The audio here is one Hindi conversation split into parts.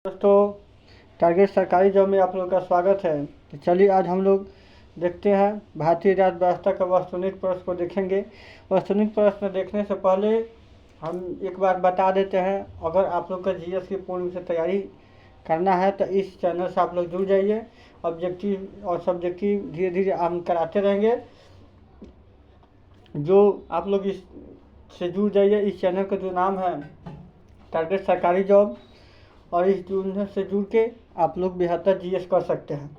दोस्तों, टारगेट सरकारी जॉब में आप लोगों का स्वागत है। तो चलिए आज हम लोग देखते हैं भारतीय राज्य व्यवस्था का वस्तुनिष्ठ प्रश्न को देखेंगे। वस्तुनिष्ठ प्रश्न देखने से पहले हम एक बार बता देते हैं, अगर आप लोग का जीएस की पूर्ण से तैयारी करना है तो इस चैनल से आप लोग जुड़ जाइए। ऑब्जेक्टिव और सब्जेक्टिव धीरे धीरे हम कराते रहेंगे। जो आप लोग इस से जुड़ जाइए। इस चैनल का जो नाम है टारगेट सरकारी जॉब, और इस चैनल से जुड़ के आप लोग बेहतर जीएस कर सकते हैं।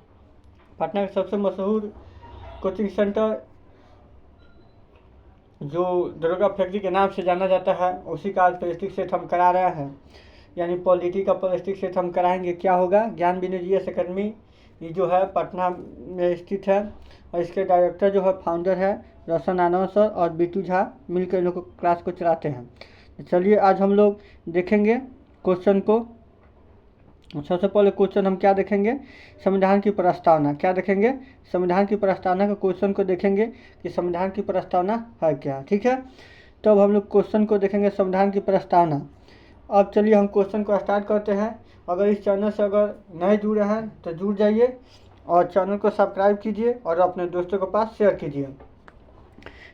पटना का सबसे मशहूर कोचिंग सेंटर जो दरोगा फैक्ट्री के नाम से जाना जाता है, उसी का आज प्लास्टिक सेट हम करा रहे हैं, यानी पॉलिटी का प्लास्टिक सेट हम कराएंगे। क्या होगा? ज्ञान बिंदु जीएस अकेडमी, ये जो है पटना में स्थित है, और इसके डायरेक्टर जो है फाउंडर है रोशन आनंद सर और बीटू झा, मिलकर इन लोग क्लास को चलाते हैं। चलिए आज हम लोग देखेंगे क्वेश्चन को। सबसे पहले क्वेश्चन हम क्या देखेंगे? संविधान की प्रस्तावना। क्या देखेंगे? संविधान की प्रस्तावना के क्वेश्चन को देखेंगे कि संविधान की प्रस्तावना है क्या। ठीक है, तो अब हम लोग क्वेश्चन को देखेंगे, संविधान की प्रस्तावना। अब चलिए हम क्वेश्चन को स्टार्ट करते हैं। अगर इस चैनल से अगर नए जुड़े हैं तो जुड़ जाइए और चैनल को सब्सक्राइब कीजिए और अपने दोस्तों के पास शेयर कीजिए।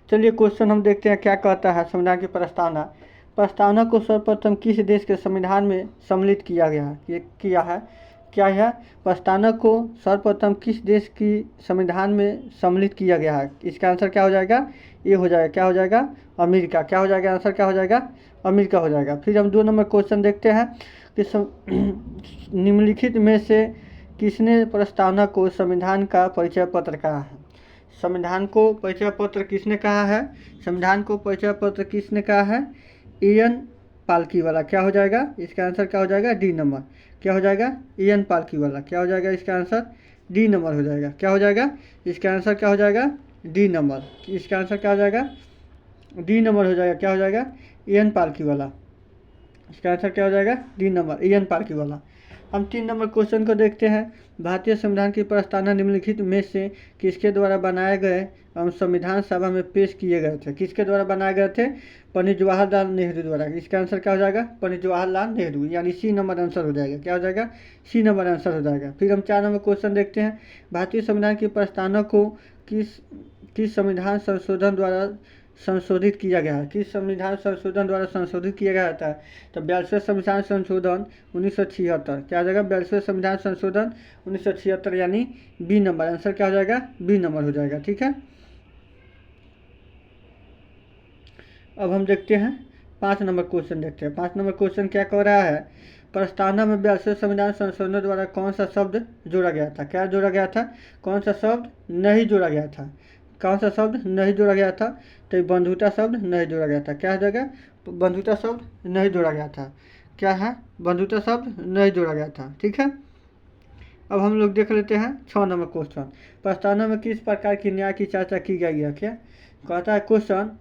चलिए क्वेश्चन हम देखते हैं क्या कहता है संविधान की प्रस्तावना। प्रस्तावना को सर्वप्रथम किस देश के संविधान में सम्मिलित किया गया है? ये किया है क्या है? प्रस्तावना को सर्वप्रथम किस देश की संविधान में सम्मिलित किया गया है? इसका आंसर क्या हो जाएगा? ये हो जाएगा, क्या हो जाएगा? अमेरिका। क्या हो जाएगा? आंसर क्या हो जाएगा? अमेरिका हो जाएगा। फिर हम 2 नंबर क्वेश्चन देखते हैं कि निम्नलिखित में से किसने प्रस्तावना को संविधान का परिचय पत्र कहा है? संविधान को परिचय पत्र किसने कहा है? संविधान को परिचय पत्र किसने कहा है? एन पालकी वाला। क्या हो जाएगा? इसका आंसर क्या हो जाएगा? D number. क्या हो जाएगा? एन पालकी वाला। क्या हो जाएगा? इसका आंसर डी नंबर हो जाएगा। क्या हो जाएगा? इसका आंसर क्या हो जाएगा? D number. इसका आंसर क्या हो जाएगा? डी नंबर हो जाएगा। क्या हो जाएगा? एन पालकी वाला। इसका आंसर क्या हो जाएगा? डी नंबर, एन पालकी वाला। हम 3 नंबर क्वेश्चन को देखते हैं। भारतीय संविधान की प्रस्तावना निम्नलिखित में से किसके द्वारा बनाए गए एवं संविधान सभा में पेश किए गए थे? किसके द्वारा बनाए गए थे? पंडित जवाहरलाल नेहरू द्वारा। इसका आंसर क्या हो जाएगा? पंडित जवाहरलाल नेहरू, यानी सी नंबर आंसर हो जाएगा। क्या हो जाएगा? सी नंबर आंसर हो जाएगा। फिर हम 4 नंबर क्वेश्चन देखते हैं। भारतीय संविधान की प्रस्तावना को किस संविधान संशोधन द्वारा संशोधित किया गया है? किस संविधान संशोधन द्वारा संशोधित किया गया था? तो 42वें संविधान संशोधन 1976। क्या हो जाएगा? 42वें संविधान संशोधन 1976, यानी बी नंबर। आंसर क्या हो जाएगा? बी नंबर हो जाएगा। ठीक है, अब हम देखते हैं 5 नंबर क्वेश्चन देखते हैं। 5 नंबर क्वेश्चन क्या कह रहा है? प्रस्तावना में 42वें संविधान संशोधन द्वारा कौन सा शब्द जोड़ा गया था? क्या जोड़ा गया था? कौन सा शब्द नहीं जोड़ा गया था? कौन सा शब्द नहीं जोड़ा गया था? तो बंधुता शब्द नहीं जोड़ा गया था। क्या हो जाएगा? बंधुता शब्द नहीं जोड़ा गया था। क्या है? बंधुता शब्द नहीं जोड़ा गया था। ठीक है, अब हम लोग देख लेते हैं 6 नंबर क्वेश्चन। प्रस्तावना में किस प्रकार की न्याय की चर्चा की गई है? क्या कहता है क्वेश्चन?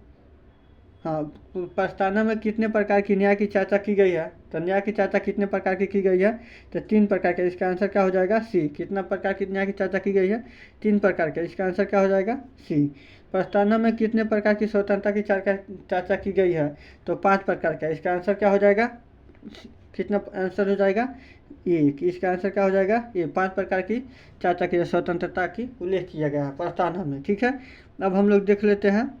हाँ, प्रस्तावना में कितने प्रकार की न्याय की चर्चा की गई है? तो न्याय की चर्चा कितने प्रकार की गई है? तो 3 प्रकार के। इसका आंसर क्या हो जाएगा? सी। कितना प्रकार की न्याय की चर्चा की गई है? 3 प्रकार के। इसका आंसर क्या हो जाएगा? सी। प्रस्तावना में कितने प्रकार की स्वतंत्रता की चर्चा की गई है? तो 5 प्रकार का। इसका आंसर क्या हो जाएगा? कितना आंसर हो जाएगा? ए। इसका आंसर क्या हो जाएगा? ये 5 प्रकार की चर्चा की स्वतंत्रता की उल्लेख किया गया है प्रस्तावना में। ठीक है, अब हम लोग देख लेते हैं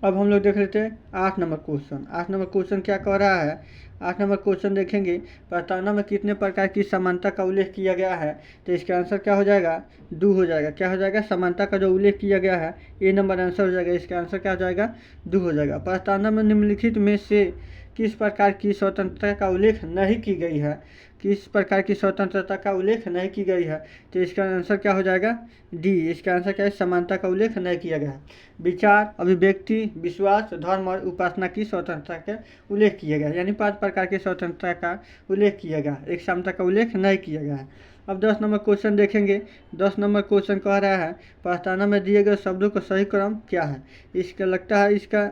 8 नंबर क्वेश्चन। 8 नंबर क्वेश्चन क्या कह रहा है? 8 नंबर क्वेश्चन देखेंगे, प्रस्तावना में कितने प्रकार की समानता का उल्लेख किया गया है? तो इसका आंसर क्या हो जाएगा? दो हो जाएगा। क्या हो जाएगा? समानता का जो उल्लेख किया गया है, ए नंबर आंसर हो जाएगा। इसका आंसर क्या हो जाएगा? दो हो जाएगा। प्रस्तावना में निम्नलिखित में से किस प्रकार की स्वतंत्रता का उल्लेख नहीं की गई है? किस प्रकार की स्वतंत्रता का उल्लेख नहीं की गई है? तो इसका आंसर क्या हो जाएगा? डी। इसका आंसर क्या है? समानता का उल्लेख नहीं किया गया है। विचार, अभिव्यक्ति, विश्वास, धर्म और उपासना की स्वतंत्रता का उल्लेख किया गया, यानी 5 प्रकार की स्वतंत्रता का उल्लेख किया गया, एक समता का उल्लेख नहीं किया गया है। अब 10 नंबर क्वेश्चन देखेंगे। 10 नंबर क्वेश्चन कह रहा है, प्रस्तावना में दिए गए शब्दों का सही क्रम क्या है? इसका लगता है इसका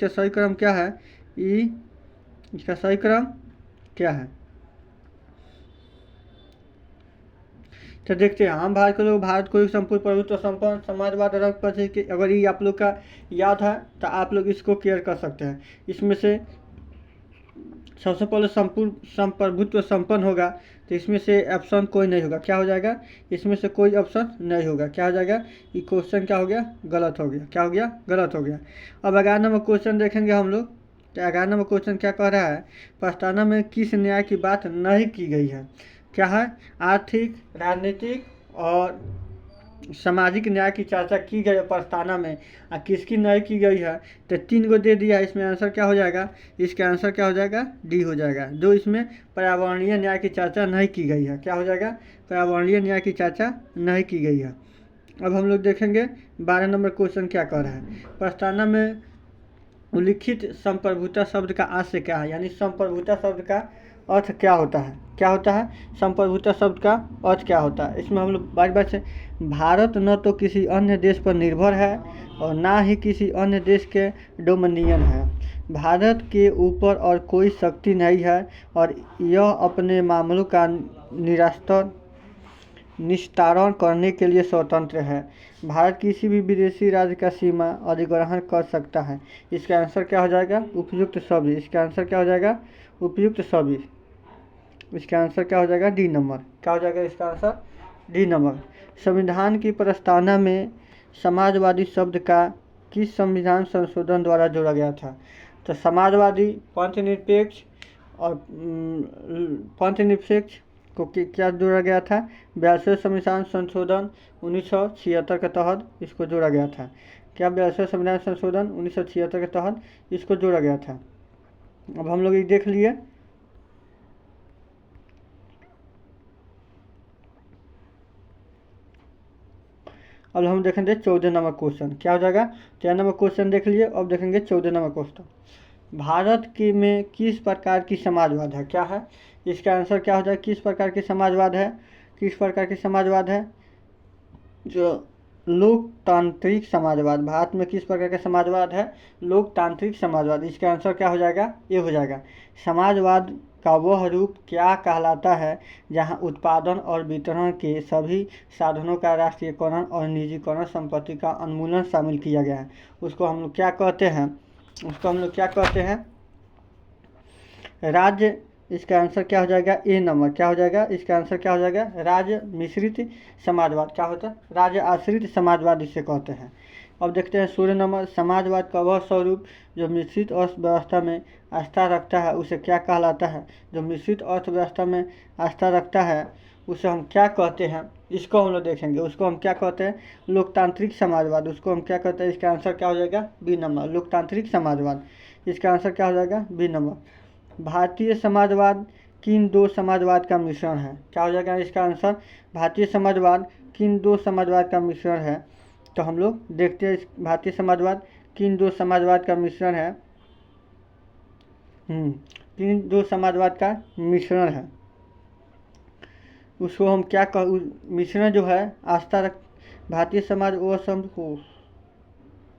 सही क्रम क्या है? इसका सही क्रम क्या है? तो देखते हैं। हम भारत के लोग, भारत को एक संपूर्ण प्रभुत्व संपन्न समाजवाद रंगपंथी के, अगर ये आप लोग का याद है तो आप लोग इसको क्लियर कर सकते हैं। इसमें से सबसे पहले संपूर्ण संप्रभुत्व संपन्न होगा, तो इसमें से ऑप्शन कोई नहीं होगा। क्या हो जाएगा? इसमें से कोई ऑप्शन नहीं होगा। क्या हो जाएगा? ये क्वेश्चन क्या हो गया? गलत हो गया। क्या हो गया? गलत हो गया। अब 11 नंबर क्वेश्चन देखेंगे हम लोग। तो 11 नंबर क्वेश्चन क्या कह रहा है? प्रस्तावना में किस न्याय की बात नहीं की गई है? क्या है? आर्थिक, राजनीतिक और सामाजिक न्याय की चर्चा की गई है प्रस्तावना में, और किसकी नहीं की गई है? तो 3 को दे दिया है। इसमें आंसर क्या हो जाएगा? इसका आंसर क्या हो जाएगा? डी हो जाएगा। जो इसमें पर्यावरणीय न्याय की चर्चा नहीं की गई है। क्या हो जाएगा? पर्यावरणीय न्याय की चर्चा नहीं की गई है। अब हम लोग देखेंगे 12 नंबर क्वेश्चन क्या कह रहा है। प्रस्तावना में उल्लिखित संप्रभुता शब्द का आशय क्या है? यानी संप्रभुता शब्द का अर्थ क्या होता है? क्या होता है संप्रभुता शब्द का अर्थ? क्या होता है? इसमें हम लोग बार बार से, भारत न तो किसी अन्य देश पर निर्भर है और ना ही किसी अन्य देश के डोमिनियन है। भारत के ऊपर और कोई शक्ति नहीं है और यह अपने मामलों का निस्तारण करने के लिए स्वतंत्र है। भारत किसी भी विदेशी राज्य का सीमा अधिग्रहण कर सकता है। इसका आंसर क्या हो जाएगा? उपयुक्त सभी। इसका आंसर क्या हो जाएगा? उपयुक्त सभी। इसका आंसर क्या हो जाएगा? D number. क्या हो जाएगा इसका आंसर? D number. संविधान की प्रस्तावना में समाजवादी शब्द का किस संविधान संशोधन द्वारा जोड़ा गया था? तो समाजवादी, पंथनिरपेक्ष और पंथनिरपेक्ष को क्या जोड़ा गया था? 42वें संविधान संशोधन 1976 के तहत इसको जोड़ा गया था। क्या 42वें संविधान संशोधन 1976 के तहत इसको जोड़ा गया था? अब हम लोग ये देख लिए। अब हम देखेंगे 14 नंबर क्वेश्चन क्या हो जाएगा। 13 नंबर क्वेश्चन देख लिए। अब देखेंगे 14 नंबर क्वेश्चन। भारत के में किस प्रकार की समाजवाद है? क्या है इसका आंसर? क्या हो जाएगा? किस प्रकार की समाजवाद है? किस प्रकार की समाजवाद है? जो लोकतांत्रिक समाजवाद। भारत में किस प्रकार का समाजवाद है? लोकतांत्रिक समाजवाद। इसका आंसर क्या हो जाएगा? ये हो जाएगा। समाजवाद का वह रूप क्या कहलाता है जहां उत्पादन और वितरण के सभी साधनों का राष्ट्रीयकरण और निजीकरण, संपत्ति का उन्मूलन शामिल किया गया है? उसको हम लोग क्या कहते हैं? उसको हम लोग क्या कहते हैं? राज्य। इसका आंसर क्या हो जाएगा? ए नंबर। क्या हो जाएगा? इसका आंसर क्या हो जाएगा? राज्य मिश्रित समाजवाद। क्या होता है? राज्य आश्रित समाजवाद इसे कहते हैं। अब देखते हैं 16 नंबर। समाजवाद का वह स्वरूप जो मिश्रित अर्थव्यवस्था में आस्था रखता है उसे क्या कहलाता है? जो मिश्रित अर्थव्यवस्था में आस्था रखता है उसे हम क्या कहते हैं? इसको हम लोग देखेंगे। उसको हम क्या कहते हैं? लोकतांत्रिक समाजवाद। उसको हम क्या कहते हैं? इसका आंसर क्या हो जाएगा? बी नंबर, लोकतांत्रिक समाजवाद। इसका आंसर क्या हो जाएगा? B number. भारतीय समाजवाद किन दो समाजवाद का मिश्रण है? क्या हो जाएगा इसका आंसर? भारतीय समाजवाद किन दो समाजवाद का मिश्रण है? तो हम लोग देखते हैं भारतीय समाजवाद किन दो समाजवाद का मिश्रण है। किन दो समाजवाद का मिश्रण है उसको हम क्या मिश्रण जो है आस्था रख भारतीय समाज वो सब को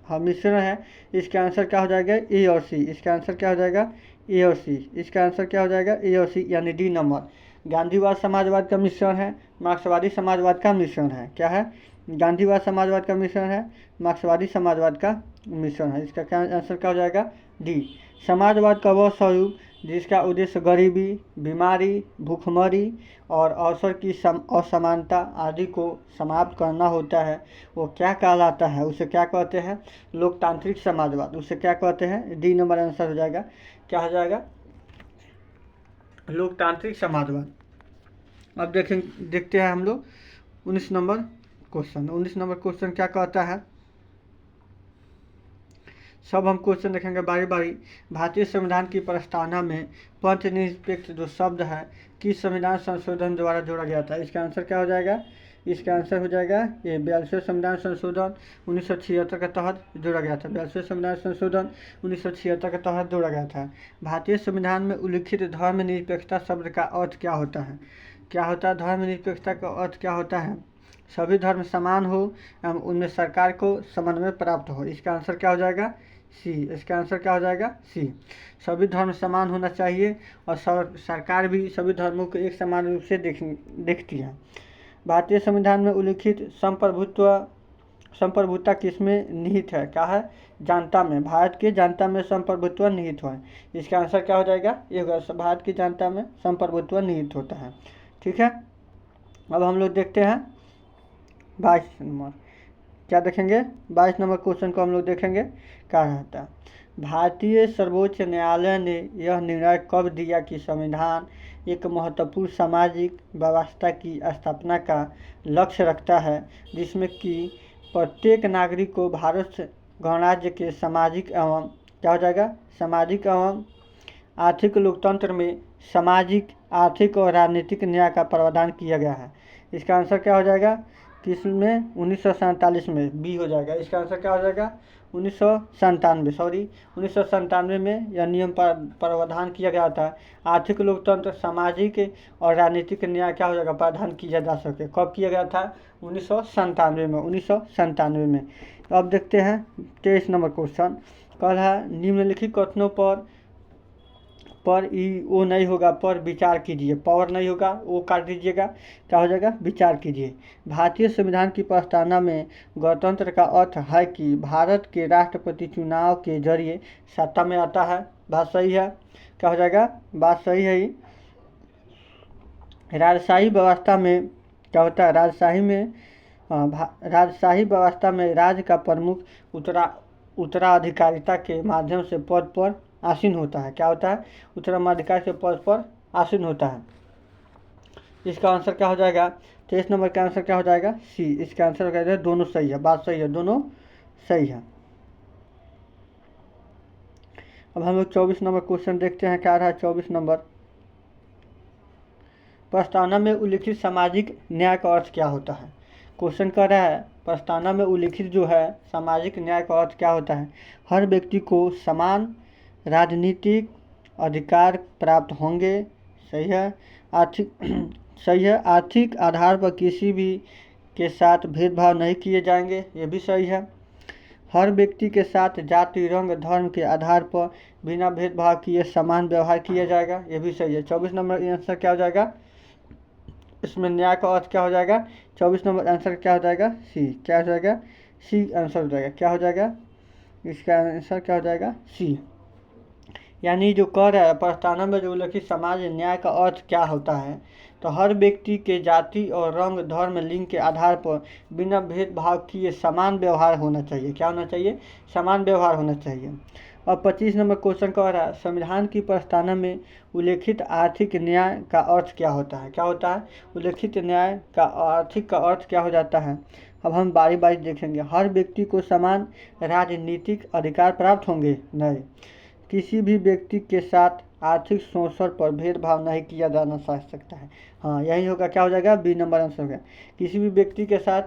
हाँ मिश्रण है। इसका आंसर क्या हो जाएगा? ए और सी। इसका आंसर क्या हो जाएगा? ए और सी। इसका आंसर क्या हो जाएगा? ए और सी, यानी डी नंबर। गांधीवाद समाजवाद का मिश्रण है, मार्क्सवादी समाजवाद का मिश्रण है। क्या है? गांधीवाद समाजवाद का मिश्रण है, मार्क्सवादी समाजवाद का मिश्रण है। इसका क्या आंसर क्या हो जाएगा? डी। समाजवाद का वह स्वरूप जिसका उद्देश्य गरीबी, बीमारी, भूखमरी और अवसर की असमानता आदि को समाप्त करना होता है वो क्या कहलाता है? उसे क्या कहते हैं? लोकतांत्रिक समाजवाद। उसे क्या कहते हैं? डी नंबर आंसर हो जाएगा। क्या हो जाएगा? लोकतांत्रिक समाजवाद। अब देखते हैं हम लोग 19 नंबर क्वेश्चन। 19 नंबर क्वेश्चन क्या कहता है? सब हम क्वेश्चन देखेंगे बारी बारी। भारतीय संविधान की प्रस्तावना में पंथनिरपेक्ष जो शब्द है किस संविधान संशोधन द्वारा जोड़ा गया था? इसका आंसर क्या हो जाएगा? इसका आंसर हो जाएगा ये 42वें संविधान संशोधन 1976 के तहत जोड़ा गया था। 42वें संविधान संशोधन 1976 के तहत जोड़ा गया था। भारतीय संविधान में उल्लिखित धर्मनिरपेक्षता शब्द का अर्थ क्या होता है? क्या होता है धर्मनिरपेक्षता का अर्थ? क्या होता है? सभी धर्म समान हो एवं उनमें सरकार को समन्वय प्राप्त हो। इसका आंसर क्या हो जाएगा? सी। इसका आंसर क्या हो जाएगा? सी। सभी धर्म समान होना चाहिए और सरकार भी सभी धर्मों को एक समान रूप से देखती है। भारतीय संविधान में उल्लिखित संप्रभुत्व संप्रभुता किसमें निहित है? क्या है? जनता में। भारत की जनता में संप्रभुत्व निहित है। इसका आंसर क्या हो जाएगा? ये होगा, भारत की जनता में संप्रभुत्व निहित होता है। ठीक है, अब हम लोग देखते हैं 22 नंबर। क्या देखेंगे? 22 नंबर क्वेश्चन को हम लोग देखेंगे क्या रहता है। भारतीय सर्वोच्च न्यायालय ने यह निर्णय कब दिया कि संविधान एक महत्वपूर्ण सामाजिक व्यवस्था की स्थापना का लक्ष्य रखता है, जिसमें कि प्रत्येक नागरिक को भारत गणराज्य के सामाजिक एवं क्या हो जाएगा? सामाजिक एवं आर्थिक लोकतंत्र में सामाजिक, आर्थिक और राजनीतिक न्याय का प्रावधान किया गया है। इसका आंसर क्या हो जाएगा? किसमें? 1947 में, बी हो जाएगा। इसका आंसर क्या हो जाएगा? 1997 में यह नियम प्रावधान किया गया था। आर्थिक लोकतंत्र, सामाजिक और राजनीतिक न्याय क्या हो जाएगा? प्रावधान किया जा सके। कब किया गया था? 1997 में। अब देखते हैं 23 नंबर क्वेश्चन। कह रहा है निम्नलिखित कथनों पर वो नहीं होगा, पर विचार कीजिए। पावर नहीं होगा, वो काट दीजिएगा। क्या हो जाएगा? विचार कीजिए। भारतीय संविधान की प्रस्तावना में गणतंत्र का अर्थ है कि भारत के राष्ट्रपति चुनाव के जरिए सत्ता में आता है। बात सही है? क्या हो जाएगा? बात सही है ही। राजशाही व्यवस्था में क्या होता है? राजशाही व्यवस्था में राज्य का प्रमुख उत्तराधिकारिता के माध्यम से पद पर आसीन होता है। क्या होता है? उत्तराधिकारी के पद पर आसीन होता है। इसका आंसर क्या हो जाएगा? 23 नंबर का आंसर क्या हो जाएगा? सी। इसका आंसर हो जाएगा, दोनों सही है। बात सही है, दोनों सही है। अब हम लोग 24 नंबर क्वेश्चन देखते हैं। क्या रहा? 24 नंबर, प्रस्तावना में उल्लिखित सामाजिक न्याय का अर्थ क्या होता है? क्वेश्चन कर रहा है प्रस्तावना में उल्लिखित जो है सामाजिक न्याय का अर्थ क्या होता है? हर व्यक्ति को समान राजनीतिक अधिकार प्राप्त होंगे। सही है। सही है। आर्थिक आधार पर किसी भी के साथ भेदभाव नहीं किए जाएंगे। ये भी सही है। हर व्यक्ति के साथ जाति, रंग, धर्म के आधार पर बिना भेदभाव किए समान व्यवहार किया जाएगा। ये भी सही है। 24 नंबर आंसर क्या हो जाएगा? इसमें न्याय का अर्थ क्या हो जाएगा? 24 नंबर आंसर क्या हो जाएगा? सी। क्या हो जाएगा? सी आंसर हो जाएगा। क्या हो जाएगा? इसका आंसर क्या हो जाएगा? सी। यानी जो कह रहा है प्रस्तावना में जो उल्लिखित समाज न्याय का अर्थ क्या होता है, तो हर व्यक्ति के जाति और रंग, धर्म, लिंग के आधार पर बिना भेदभाव किए समान व्यवहार होना चाहिए। क्या होना चाहिए? समान व्यवहार होना चाहिए। और 25 नंबर क्वेश्चन कह रहा है संविधान की प्रस्तावना में उल्लेखित आर्थिक न्याय का अर्थ क्या होता है? क्या होता है? उल्लेखित न्याय का आर्थिक का अर्थ क्या हो जाता है? अब हम बारी बारी देखेंगे। हर व्यक्ति को समान राजनीतिक अधिकार प्राप्त होंगे। नहीं। किसी भी व्यक्ति के साथ आर्थिक शोषण पर भेदभाव नहीं किया जाना सकता है। हाँ, यही होगा। क्या हो जाएगा? बी नंबर आंसर होगा। किसी भी व्यक्ति के साथ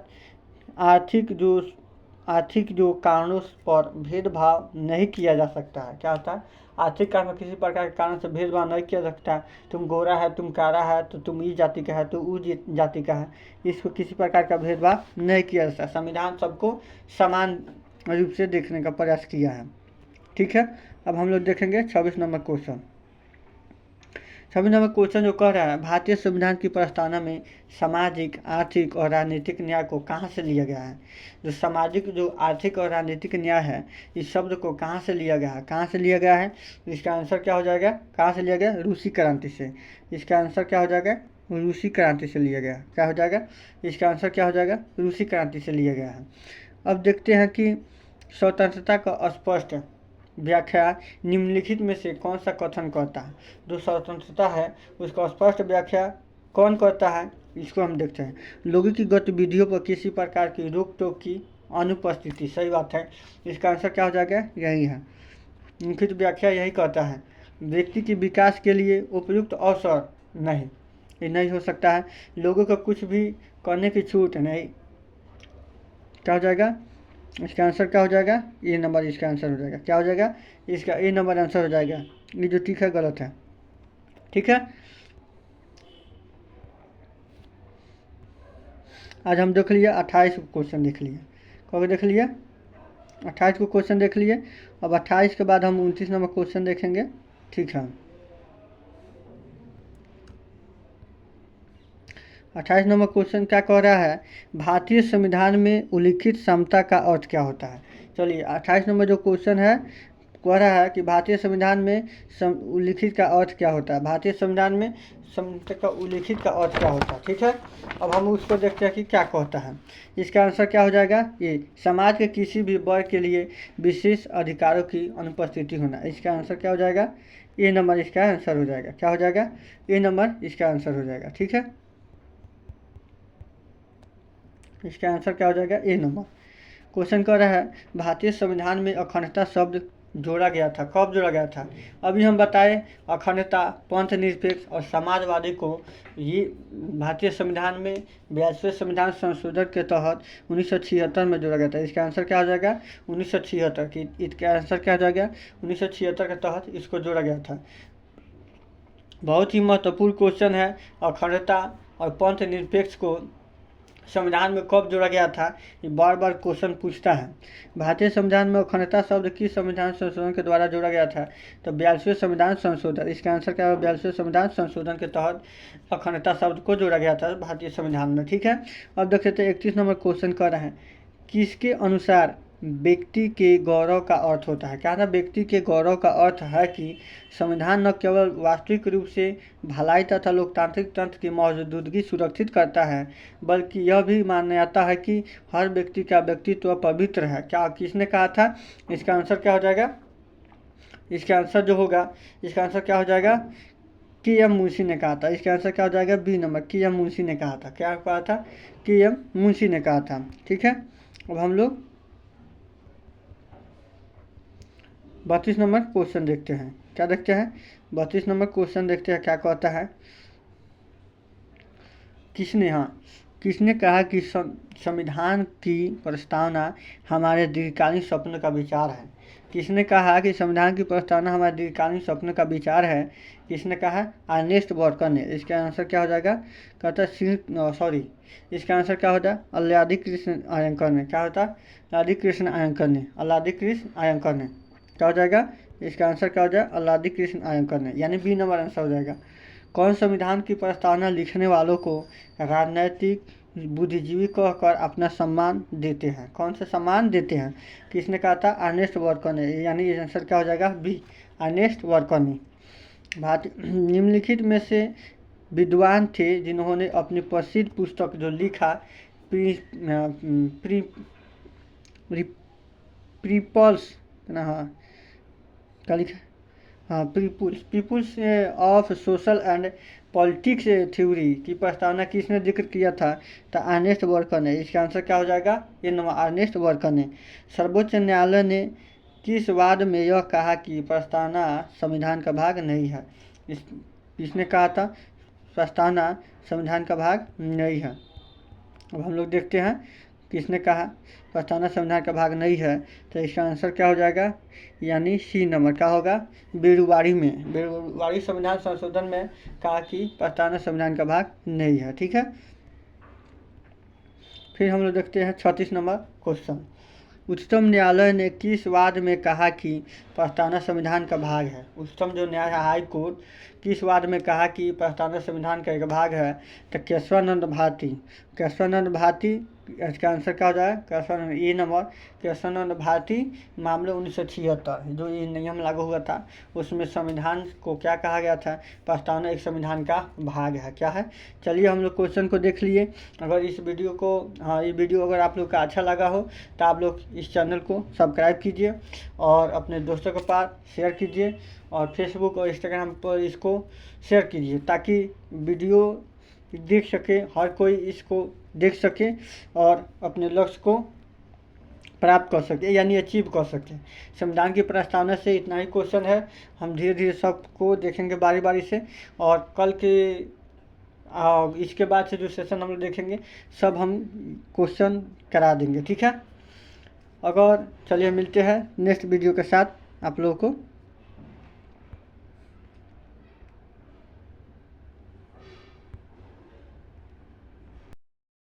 आर्थिक जो कारणों पर भेदभाव नहीं किया जा सकता है। क्या होता है? आर्थिक कारण में किसी प्रकार के कारण से भेदभाव नहीं किया जा सकता है। तुम गोरा है, तुम काला है, तो तुम इस जाति का है, तो उस जाति का है। इसको किसी प्रकार का भेदभाव नहीं किया जा सकता। संविधान सबको समान रूप से देखने का प्रयास किया है। ठीक है, अब हम लोग देखेंगे 26 नंबर क्वेश्चन। 26 नंबर क्वेश्चन जो कह रहा है भारतीय संविधान की प्रस्तावना में सामाजिक, आर्थिक और राजनीतिक न्याय को कहाँ से लिया गया है? जो सामाजिक, जो आर्थिक और राजनीतिक न्याय है, इस शब्द को कहाँ से लिया गया है? कहाँ से लिया गया है? इसका आंसर क्या हो जाएगा? कहाँ से लिया गया? रूसी क्रांति से। इसका आंसर क्या हो जाएगा? रूसी क्रांति से लिया गया। क्या हो जाएगा? इसका आंसर क्या हो जाएगा? रूसी क्रांति से लिया गया है। अब देखते हैं कि स्वतंत्रता का स्पष्ट व्याख्या निम्नलिखित में से कौन सा कथन करता है? जो स्वतंत्रता है उसका स्पष्ट व्याख्या कौन करता है? इसको हम देखते हैं। लोगों की गतिविधियों पर किसी प्रकार की रोक टोक की अनुपस्थिति। सही बात है। इसका आंसर क्या हो जाएगा? यही है। निम्नलिखित व्याख्या यही कहता है व्यक्ति के विकास के लिए उपयुक्त अवसर नहीं, ये नहीं हो सकता है। लोगों को कुछ भी करने की छूट नहीं। क्या हो जाएगा? इसका आंसर क्या हो जाएगा? ए नंबर इसका आंसर हो जाएगा। क्या हो जाएगा? इसका ए नंबर आंसर हो जाएगा। ये जो ठीक है गलत है। ठीक है, आज हम देख लिए 28 को क्वेश्चन देख लिए। कब देख लिए? 28 को क्वेश्चन देख लिए। अब 28 के बाद हम 29 नंबर क्वेश्चन देखेंगे। ठीक है, 28 नंबर क्वेश्चन क्या कह रहा है, भारतीय संविधान में उल्लिखित समता का अर्थ क्या होता है। चलिए 28 नंबर जो क्वेश्चन है कह रहा है कि भारतीय संविधान में उल्लिखित का अर्थ क्या होता है। भारतीय संविधान में समता का उल्लिखित का अर्थ क्या होता है। ठीक है, अब हम उसको देखते हैं कि क्या कहता है। इसका आंसर क्या हो जाएगा, ये समाज के किसी भी वर्ग के लिए विशेष अधिकारों की अनुपस्थिति होना। इसका आंसर क्या हो जाएगा, ए नंबर इसका आंसर हो जाएगा। क्या हो जाएगा, ए नंबर इसका आंसर हो जाएगा। ठीक है, इसका आंसर क्या हो जाएगा, ए नंबर। क्वेश्चन कर रहा है भारतीय संविधान में अखंडता शब्द जोड़ा गया था, कब जोड़ा गया था। अभी हम बताए अखंडता, पंथ निरपेक्ष और समाजवादी को ये भारतीय संविधान में 42वें संविधान संशोधन के तहत 1976 में जोड़ा गया था। इसका आंसर क्या हो जाएगा, 1976 की। इसका आंसर क्या हो जाएगा, 1976 के तहत इसको जोड़ा गया था। बहुत ही महत्वपूर्ण क्वेश्चन है। अखंडता और पंथ निरपेक्ष को संविधान में कब जोड़ा गया था, ये बार बार क्वेश्चन पूछता है। भारतीय संविधान में अखंडता शब्द किस संविधान संशोधन के द्वारा जोड़ा गया था, तो 42वें संविधान संशोधन। इसका आंसर क्या है, 42वें संविधान संशोधन के तहत अखंडता शब्द को जोड़ा गया था भारतीय संविधान में। ठीक है, अब देख सकते हैं 31 नंबर क्वेश्चन कर रहे हैं, किसके अनुसार व्यक्ति के गौरव का अर्थ होता है। क्या था, व्यक्ति के गौरव का अर्थ है कि संविधान न केवल वास्तविक रूप से भलाई तथा लोकतांत्रिक तंत्र की मौजूदगी सुरक्षित करता है, बल्कि यह भी माना जाता है कि हर व्यक्ति का व्यक्तित्व पवित्र है। क्या किसने कहा था, इसका आंसर क्या हो जाएगा, इसका आंसर जो होगा, इसका आंसर क्या हो जाएगा, कि एम मुंशी ने कहा था। इसका आंसर क्या हो जाएगा, बी नंबर, कि एम मुंशी ने कहा था। क्या कहा था, कि एम मुंशी ने कहा था। ठीक है, अब हम लोग 32 नंबर क्वेश्चन देखते हैं। क्या देखते हैं, 32 नंबर क्वेश्चन देखते हैं। क्या कहता है, किसने कहा कि संविधान की प्रस्तावना हमारे दीर्घकालीन स्वप्न का विचार है। किसने कहा कि संविधान की प्रस्तावना हमारे दीर्घकालीन स्वप्न का विचार है, किसने कहा, अर्नेस्ट वॉकर ने। इसका आंसर क्या हो जाएगा, कहता है इसका आंसर क्या होता है, अल्लादी कृष्ण अयंकर ने। क्या होता है, अल्लादी कृष्ण अयंकर ने, अल्लादी कृष्ण अयंकर ने। क्या हो जाएगा, इसका आंसर क्या हो जाएगा, अल्लादी कृष्ण अयंकर ने, यानी बी नंबर आंसर हो जाएगा। कौन संविधान की प्रस्तावना लिखने वालों को राजनैतिक बुद्धिजीवी कहकर अपना सम्मान देते हैं, कौन सा सम्मान देते हैं, किसने कहा था, अर्नेस्ट वॉकर ने, यानी ये आंसर क्या हो जाएगा, बी, अर्नेस्ट वॉकर ने। निम्नलिखित में से विद्वान थे जिन्होंने अपनी प्रसिद्ध पुस्तक जो लिखा people's people's of social and politics theory की प्रस्तावना किसने जिक्र किया था, तो अर्नेस्ट वॉकर ने। इसका आंसर क्या हो जाएगा, ये नंबर, अर्नेस्ट वॉकर ने। सर्वोच्च न्यायालय ने किस वाद में यह कहा कि प्रस्तावना संविधान का भाग नहीं है। किसने कहा था, प्रस्तावना संविधान का भाग नहीं है। अब हम लोग देखते हैं किसने कहा प्रस्तावना संविधान का भाग नहीं है, तो इसका आंसर क्या हो जाएगा, यानी सी नंबर। क्या होगा, बेरुवाड़ी संविधान संशोधन में कहा कि प्रस्तावना संविधान का भाग नहीं है। ठीक है, फिर हम लोग देखते हैं 36 नंबर क्वेश्चन। उच्चतम न्यायालय ने किस वाद में कहा कि प्रस्तावना संविधान का भाग है। उच्चतम जो न्यायालय हाई कोर्ट किस वाद में कहा कि प्रस्तावना संविधान का एक भाग है, तो केशवानंद भारती। इसका आंसर क्या हो जाए, केशवानंद, ए नंबर, केशवानंद भारती मामले 1976 जो ये नियम लागू हुआ था, उसमें संविधान को क्या कहा गया था, प्रस्तावना एक संविधान का भाग है। क्या है, चलिए हम लोग क्वेश्चन को देख लिए। अगर इस वीडियो को ये वीडियो अगर आप लोग का अच्छा लगा हो तो आप लोग इस चैनल को सब्सक्राइब कीजिए और अपने दोस्तों के पास शेयर कीजिए और फेसबुक और इंस्टाग्राम पर इसको शेयर कीजिए, ताकि वीडियो देख सके, हर कोई इसको देख सके और अपने लक्ष्य को प्राप्त कर सके, यानी अचीव कर सके। संविधान की प्रस्तावना से इतना ही क्वेश्चन है, हम धीरे धीरे सबको देखेंगे बारी बारी से, और कल के इसके बाद से जो सेशन हम लोग देखेंगे सब हम क्वेश्चन करा देंगे। ठीक है, अगर चलिए मिलते हैं नेक्स्ट वीडियो के साथ आप लोगों को।